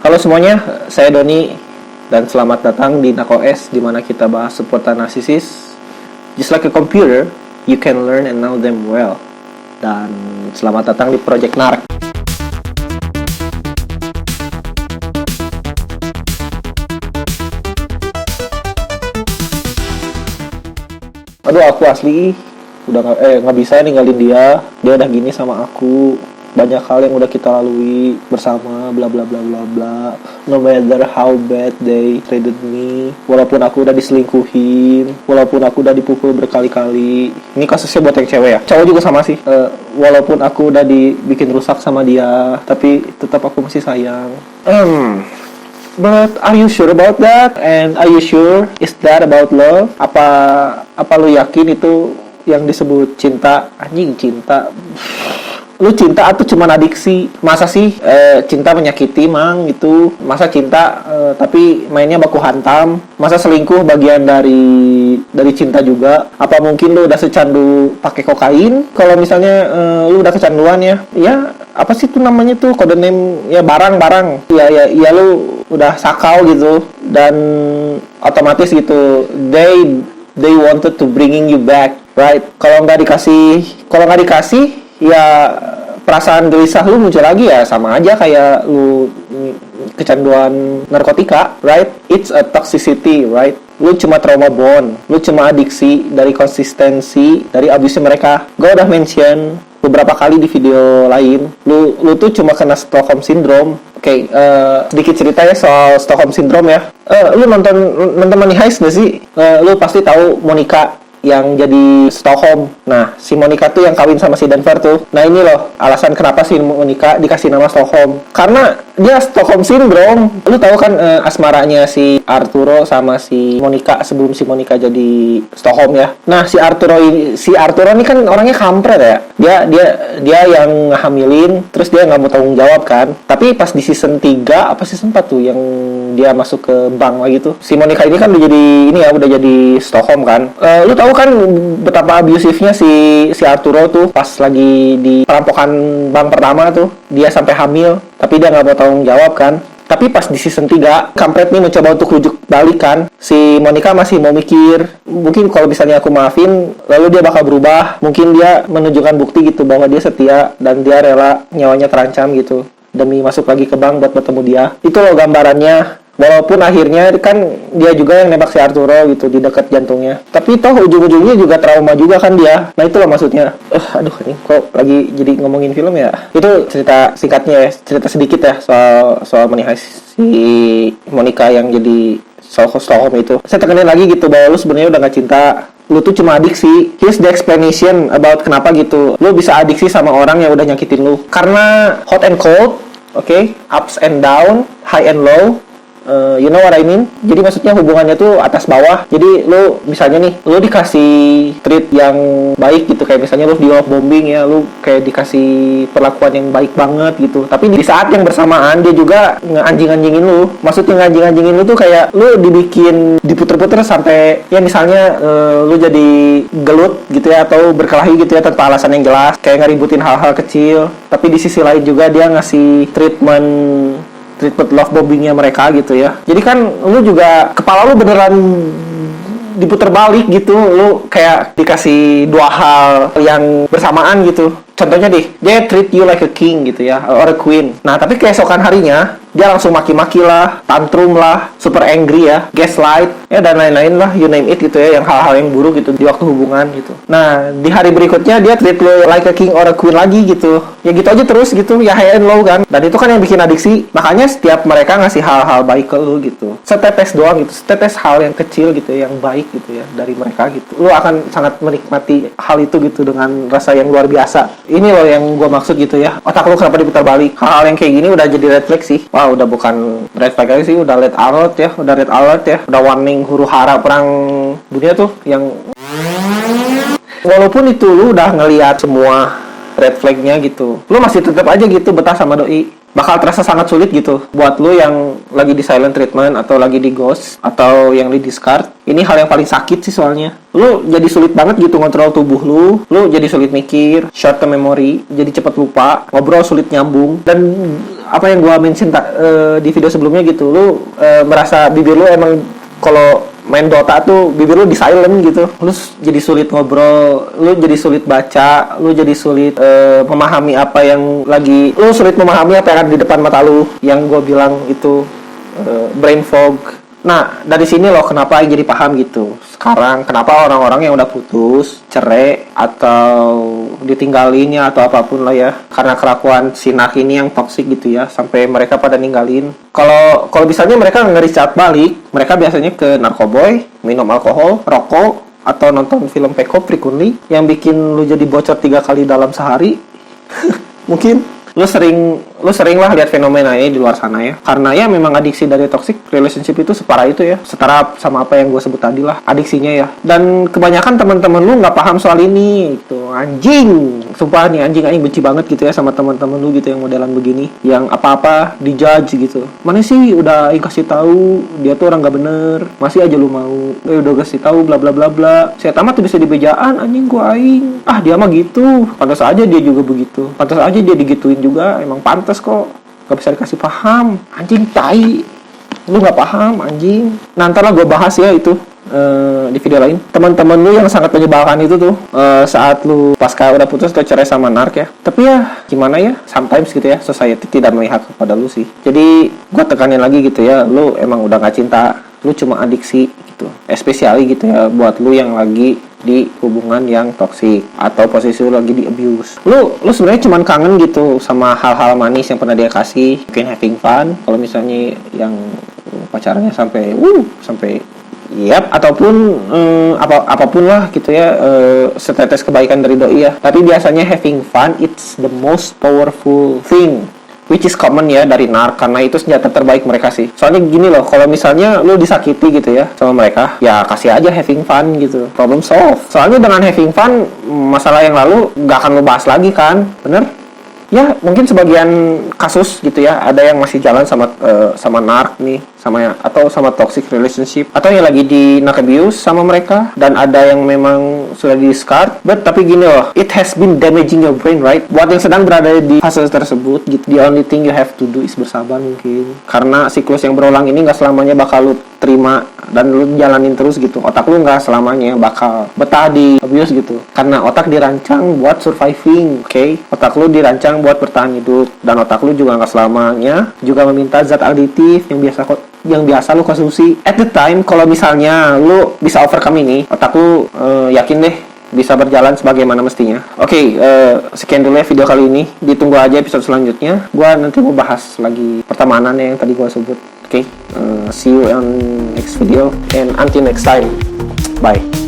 Halo semuanya, saya Doni dan selamat datang di NAKOS di mana kita bahas seputar narsisis. Just like a computer, you can learn and know them well. Dan selamat datang di Project Nark. Aduh, aku asli udah nggak bisa ninggalin dia. Dia udah gini sama aku. Banyak hal yang udah kita lalui bersama, bla bla bla bla bla. No matter how bad they treated me, walaupun aku udah diselingkuhin, walaupun aku udah dipukul berkali-kali. Ini kasusnya buat yang cewek ya. Cowok juga sama sih. Walaupun aku udah dibikin rusak sama dia, tapi tetap aku masih sayang. But are you sure about that? And are you sure is that about love? Apa lu yakin itu yang disebut cinta? Anjing, cinta. Lu cinta atau cuma adiksi? Masa sih cinta menyakiti mang gitu? Masa cinta tapi mainnya baku hantam? Masa selingkuh bagian dari cinta juga? Apa mungkin lu udah secandu pakai kokain? Kalau misalnya lu udah kecanduan ya apa sih tuh namanya tuh kode name ya barang ya lu udah sakau gitu dan otomatis gitu they wanted to bringing you back, right? Kalau nggak dikasih ya perasaan gelisah lu muncul lagi ya, sama aja kayak lu kecanduan narkotika, right? It's a toxicity, right? Lu cuma trauma bond, lu cuma adiksi dari konsistensi dari abuse mereka. Gue udah mention beberapa kali di video lain, lu tuh cuma kena Stockholm Syndrome. Oke, sedikit cerita ya soal Stockholm Syndrome ya. Lu nonton Money Heist gak sih? Lu pasti tahu Monica yang jadi Stockholm. Nah, si Monica tuh yang kawin sama si Denver tuh. Nah, ini loh alasan kenapa si Monica dikasih nama Stockholm. Karena dia Stockholm Syndrome. Lu tahu kan asmaranya si Arturo sama si Monica sebelum si Monica jadi Stockholm ya. Nah, si Arturo ini kan orangnya kampret ya. Dia yang ngehamilin, terus dia nggak mau tanggung jawab kan. Tapi pas di season 3 apa season 4 tuh yang dia masuk ke bank lagi tuh. Si Monica ini kan udah jadi Stockholm kan. Lu tahu kan betapa abusifnya si Arturo tuh pas lagi di perampokan bank pertama tuh, dia sampai hamil tapi dia nggak mau tanggung jawab kan. Tapi pas di season 3 kampret nih mencoba untuk rujuk balikan, si Monica masih mau mikir, mungkin kalau misalnya aku maafin lalu dia bakal berubah, mungkin dia menunjukkan bukti gitu bahwa dia setia dan dia rela nyawanya terancam gitu demi masuk lagi ke bank buat bertemu dia. Itu loh gambarannya. Walaupun akhirnya kan dia juga yang nembak si Arturo gitu di dekat jantungnya. Tapi toh ujung-ujungnya juga trauma juga kan dia. Nah itulah maksudnya. Aduh ini kok lagi jadi ngomongin film ya. Itu cerita singkatnya ya, cerita sedikit ya soal Money Heist si Monica yang jadi Stockholm itu. Saya tekenin lagi gitu bahwa lu sebenarnya udah gak cinta. Lu tuh cuma adiksi. Here's the explanation about kenapa gitu. Lu bisa adiksi sama orang yang udah nyakitin lu. Karena hot and cold, okay? Ups and down, high and low. You know what I mean? Jadi maksudnya hubungannya tuh atas bawah. Jadi lu misalnya nih, lu dikasih treat yang baik gitu, kayak misalnya lu di love bombing ya, lu kayak dikasih perlakuan yang baik banget gitu. Tapi di saat yang bersamaan dia juga ngeanjing-anjingin lu. Maksudnya ngeanjing-anjingin lu tuh kayak lu dibikin diputer-puter sampai ya misalnya lu jadi gelut gitu ya atau berkelahi gitu ya tanpa alasan yang jelas, kayak ngeributin hal-hal kecil. Tapi di sisi lain juga dia ngasih treatment love bombingnya mereka gitu ya. Jadi kan lu juga kepala lu beneran diputer balik gitu. Lu kayak dikasih dua hal yang bersamaan gitu. Contohnya dia treat you like a king gitu ya, or a queen. Nah tapi keesokan harinya dia langsung maki-maki lah, tantrum lah, super angry ya, gaslight ya dan lain-lain lah, you name it gitu ya, yang hal-hal yang buruk gitu di waktu hubungan gitu. Nah di hari berikutnya dia treat lu like a king or a queen lagi gitu. Ya gitu aja terus gitu, ya high and low kan. Dan itu kan yang bikin adiksi. Makanya setiap mereka ngasih hal-hal baik ke lu gitu, setetes doang gitu, setetes hal yang kecil gitu, yang baik gitu ya dari mereka gitu. Lu akan sangat menikmati hal itu gitu dengan rasa yang luar biasa. Ini loh yang gue maksud gitu ya. Otak lu kenapa diputar balik? Hal-hal yang kayak gini udah jadi red flag sih. Wah udah bukan red flag lagi sih, udah red alert ya. Udah warning huru hara perang dunia tuh yang walaupun itu lu udah ngelihat semua red flagnya gitu, lu masih tetap aja gitu betah sama doi. bakal terasa sangat sulit gitu buat lu yang lagi di silent treatment atau lagi di ghost atau yang di discard. Ini hal yang paling sakit sih soalnya. Lu jadi sulit banget gitu ngontrol tubuh lu jadi sulit mikir, short term memory, jadi cepet lupa, ngobrol sulit nyambung, dan apa yang gua mention di video sebelumnya gitu, lu merasa bibir lu emang kalau main Dota tuh bibir lu di silent gitu, lu jadi sulit ngobrol, lu jadi sulit baca, lu jadi sulit memahami apa yang lagi, lu sulit memahami apa yang ada di depan mata lu, yang gue bilang itu brain fog. Nah, dari sini loh kenapa jadi paham gitu. Sekarang kenapa orang-orang yang udah putus, cerai, atau ditinggalin ya, atau apapun lah ya, karena kelakuan si Nah ini yang toksik gitu ya, sampai mereka pada ninggalin. Kalau misalnya mereka nge-rechat balik, mereka biasanya ke narkoboy, minum alkohol, rokok, atau nonton film Peko frequently yang bikin lu jadi bocor 3 kali dalam sehari. Mungkin lu sering lah lihat fenomena ini di luar sana ya, karena ya memang adiksi dari toxic relationship itu separah itu ya, setara sama apa yang gue sebut tadi lah adiksinya ya. Dan kebanyakan teman-teman lu nggak paham soal ini itu, anjing, sumpah nih, anjing benci banget gitu ya sama teman-teman lu gitu yang modelan begini, yang apa-apa dijudge gitu. Mana sih udah kasih tahu dia tuh orang nggak bener, masih aja lu mau, udah kasih tahu bla bla bla bla, saya tamat tuh bisa dibejaan, anjing gua aing, dia mah gitu, pantas aja dia juga begitu, pantas aja dia digituin juga, emang pantas kok, gak bisa dikasih paham, anjing tai, lu gak paham anjing. Nah ntar lah gue bahas ya itu di video lain. Teman-teman lu yang sangat menyebalkan itu tuh saat lu pasca udah putus atau cerai sama nark ya, tapi ya gimana ya, sometimes gitu ya society tidak memihak kepada lu sih. Jadi gue tekanin lagi gitu ya, lu emang udah gak cinta, lu cuma adiksi gitu, especially gitu ya buat lu yang lagi di hubungan yang toksik atau posisi lu lagi di abuse. Lu sebenarnya cuman kangen gitu sama hal-hal manis yang pernah dia kasih, mungkin having fun. Kalau misalnya yang pacarnya sampai ataupun apapun lah gitu ya, setetes kebaikan dari doi ya. Tapi biasanya having fun it's the most powerful thing, which is common ya dari nark, karena itu senjata terbaik mereka sih. Soalnya gini loh, kalau misalnya lu disakiti gitu ya sama mereka, ya kasih aja having fun gitu, problem solve. Soalnya dengan having fun, masalah yang lalu gak akan lu bahas lagi kan, bener? Ya mungkin sebagian kasus gitu ya, ada yang masih jalan sama nark nih, atau sama toxic relationship, atau yang lagi di narc abuse sama mereka, dan ada yang memang sudah di discard. But tapi gini loh, it has been damaging your brain, right? Buat yang sedang berada di fase tersebut gitu, the only thing you have to do is bersabar mungkin, karena siklus yang berulang ini gak selamanya bakal lu terima dan lu jalanin terus gitu. Otak lu gak selamanya bakal betah di abuse gitu, karena otak dirancang buat surviving, okay? Otak lu dirancang buat bertahan hidup, dan otak lu juga gak selamanya juga meminta zat aditif yang biasa lu konsumsi. At the time, kalau misalnya lu bisa overcome ini, otak lu yakin deh bisa berjalan sebagaimana mestinya. Oke, sekian dulu ya video kali ini. Ditunggu aja episode selanjutnya. Gua nanti mau bahas lagi pertemanan yang tadi gua sebut. Oke, see you on next video and until next time. Bye.